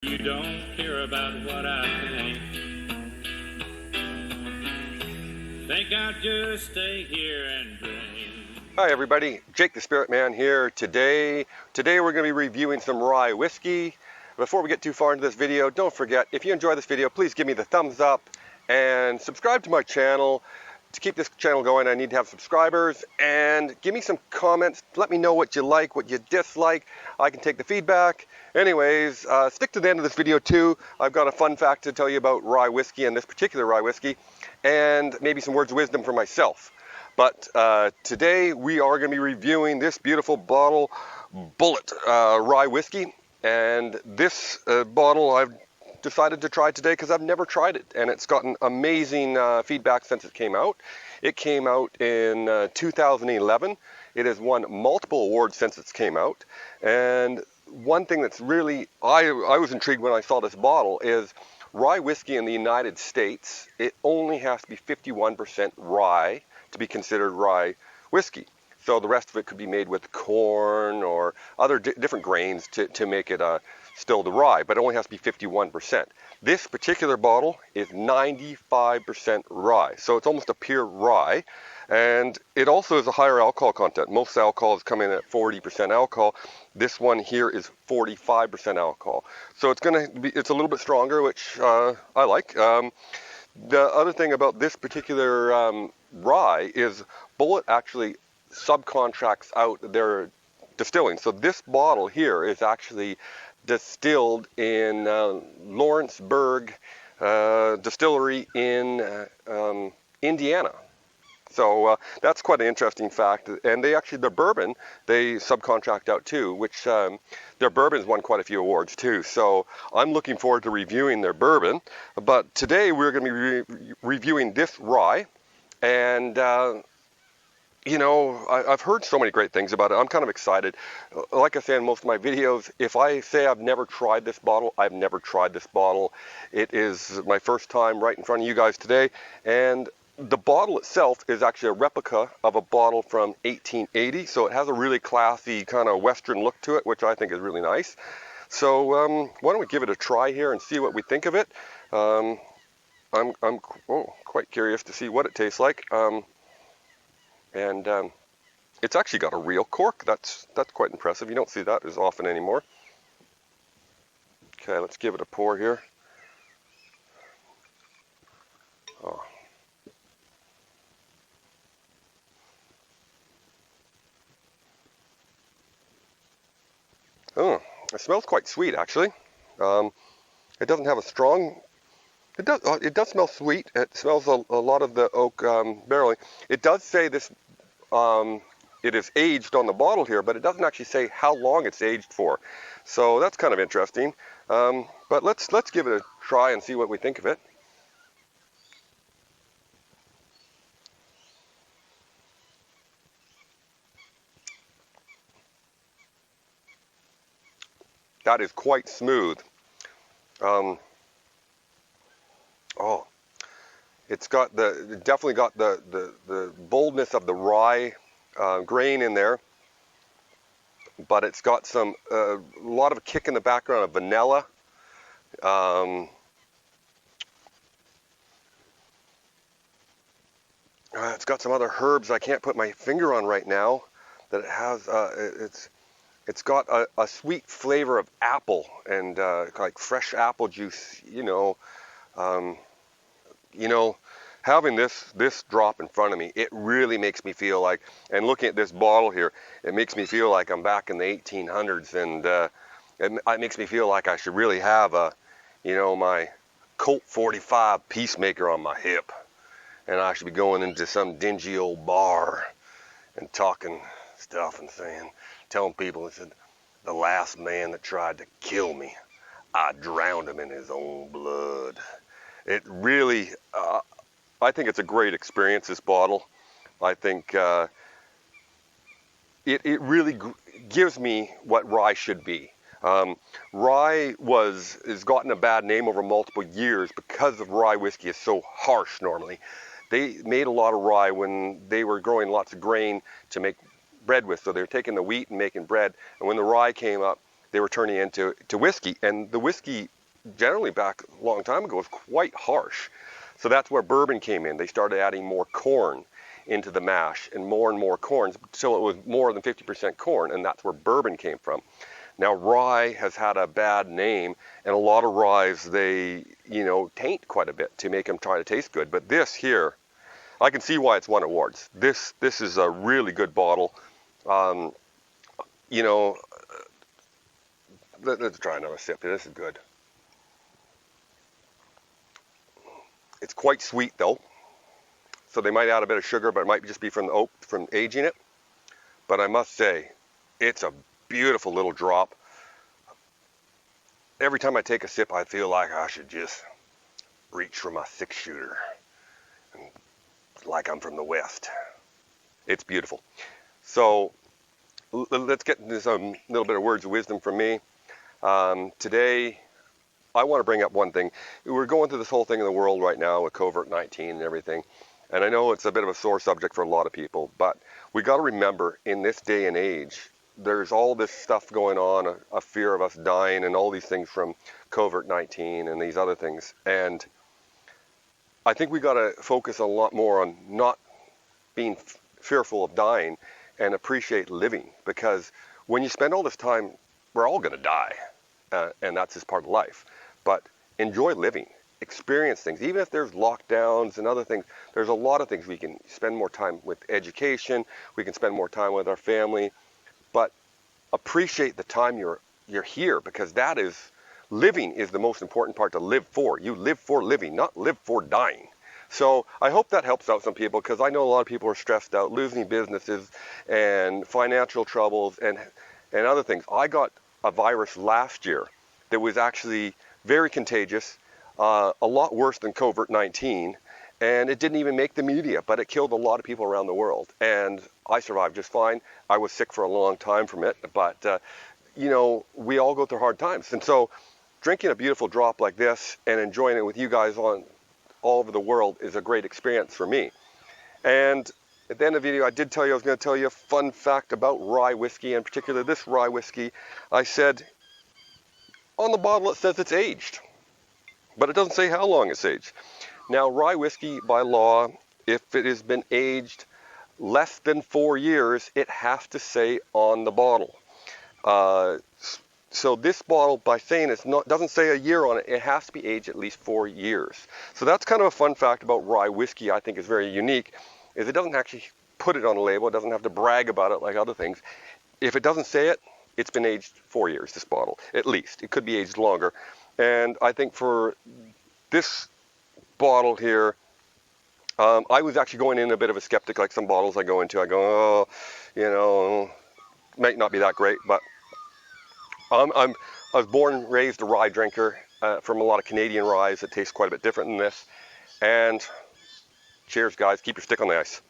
You don't care about what I think I'll just stay here and drink. Hi everybody, Jake the Spirit Man here. Today we're going to be reviewing some rye whiskey. Before we get too far into this video, don't forget, if you enjoy this video, please give me the thumbs up and subscribe to my channel. To keep this channel going, I need to have subscribers, and give me some comments. Let me know what you like, what you dislike. I can take the feedback. Anyways, stick to the end of this video too. I've got a fun fact to tell you about rye whiskey, and this particular rye whiskey, and maybe some words of wisdom for myself. But today we are going to be reviewing this beautiful bottle, Bulleit rye whiskey. And this bottle I've decided to try today because I've never tried it. And it's gotten amazing feedback since it came out. It came out in 2011. It has won multiple awards since it came out. And one thing that's really, I was intrigued when I saw this bottle is rye whiskey in the United States, it only has to be 51% rye to be considered rye whiskey. So the rest of it could be made with corn or other different grains to make it still the rye, but it only has to be 51%. This particular bottle is 95% rye, so it's almost a pure rye. And it also has a higher alcohol content. Most alcohols come in at 40% alcohol. This one here is 45% alcohol. So it's a little bit stronger, which I like. The other thing about this particular rye is Bulleit actually subcontracts out their distilling. So this bottle here is actually distilled in Lawrenceburg Distillery in Indiana. So that's quite an interesting fact. And their bourbon, they subcontract out too, which their bourbon's won quite a few awards too. So I'm looking forward to reviewing their bourbon. But today we're going to be reviewing this rye. And, I've heard so many great things about it. I'm kind of excited. Like I say in most of my videos, if I say I've never tried this bottle, I've never tried this bottle. It is my first time right in front of you guys today. And the bottle itself is actually a replica of a bottle from 1880, so it has a really classy kind of Western look to it, which I think is really nice. So why don't we give it a try here and see what we think of it. I'm quite curious to see what it tastes like. It's actually got a real cork. That's quite impressive. You don't see that as often anymore. Okay, let's give it a pour here. Oh. Oh, it smells quite sweet, actually. It doesn't have a strong. It does smell sweet. It smells a lot of the oak barreling. It does say this. It is aged on the bottle here, but it doesn't actually say how long it's aged for. So that's kind of interesting. But let's give it a try and see what we think of it. That is quite smooth. It's definitely got the boldness of the rye grain in there, but it's got a lot of kick in the background of vanilla. It's got some other herbs I can't put my finger on right now that it has. It's got a sweet flavor of apple and like fresh apple juice. Having this drop in front of me, it really makes me feel like, and looking at this bottle here, it makes me feel like I'm back in the 1800s, and it makes me feel like I should really have my Colt 45 Peacemaker on my hip, and I should be going into some dingy old bar and talking stuff and telling people, the last man that tried to kill me, I drowned him in his own blood. It really, I think it's a great experience, this bottle. I think it really gives me what rye should be. Rye has gotten a bad name over multiple years because of rye whiskey is so harsh normally. They made a lot of rye when they were growing lots of grain to make bread with. So they were taking the wheat and making bread. And when the rye came up, they were turning into whiskey. And the whiskey generally back a long time ago was quite harsh. So that's where bourbon came in. They started adding more corn into the mash and more corn until it was more than 50% corn, and that's where bourbon came from. Now rye has had a bad name, and a lot of ryes they taint quite a bit to make them try to taste good. But this here, I can see why it's won awards. This is a really good bottle. Let's try another sip. This is good. It's quite sweet though, so they might add a bit of sugar, but it might just be from the oak, from aging it. But I must say, it's a beautiful little drop. Every time I take a sip, I feel like I should just reach for my 6-shooter, like I'm from the West. It's beautiful. So let's get into some little bit of words of wisdom from me. Today, I want to bring up one thing. We're going through this whole thing in the world right now with COVID-19 and everything. And I know it's a bit of a sore subject for a lot of people, but we got to remember in this day and age, there's all this stuff going on, a fear of us dying and all these things from COVID-19 and these other things. And I think we got to focus a lot more on not being fearful of dying and appreciate living, because when you spend all this time, we're all going to die, and that's just part of life. But enjoy living, experience things, even if there's lockdowns and other things. There's a lot of things we can spend more time with education. We can spend more time with our family, but appreciate the time you're here, because that is living is the most important part to live for. You live for living, not live for dying. So I hope that helps out some people, because I know a lot of people are stressed out, losing businesses and financial troubles and other things. I got a virus last year that was actually very contagious, a lot worse than COVID-19, and it didn't even make the media, but it killed a lot of people around the world. And I survived just fine. I was sick for a long time from it, but we all go through hard times. And so drinking a beautiful drop like this and enjoying it with you guys all over the world is a great experience for me. And at the end of the video, I did tell you I was going to tell you a fun fact about rye whiskey, in particular this rye whiskey. I said on the bottle it says it's aged, but it doesn't say how long it's aged. Now rye whiskey by law, if it has been aged less than 4 years, it has to say on the bottle. So this bottle, by saying doesn't say a year on it, it has to be aged at least 4 years. So that's kind of a fun fact about rye whiskey. I think is very unique, is it doesn't actually put it on a label. It doesn't have to brag about it like other things. If it doesn't say it, it's been aged 4 years, this bottle, at least. It could be aged longer. And I think for this bottle here, I was actually going in a bit of a skeptic, like some bottles I go into. I go, might not be that great, but I was born and raised a rye drinker from a lot of Canadian ryes that taste quite a bit different than this. And cheers, guys. Keep your stick on the ice.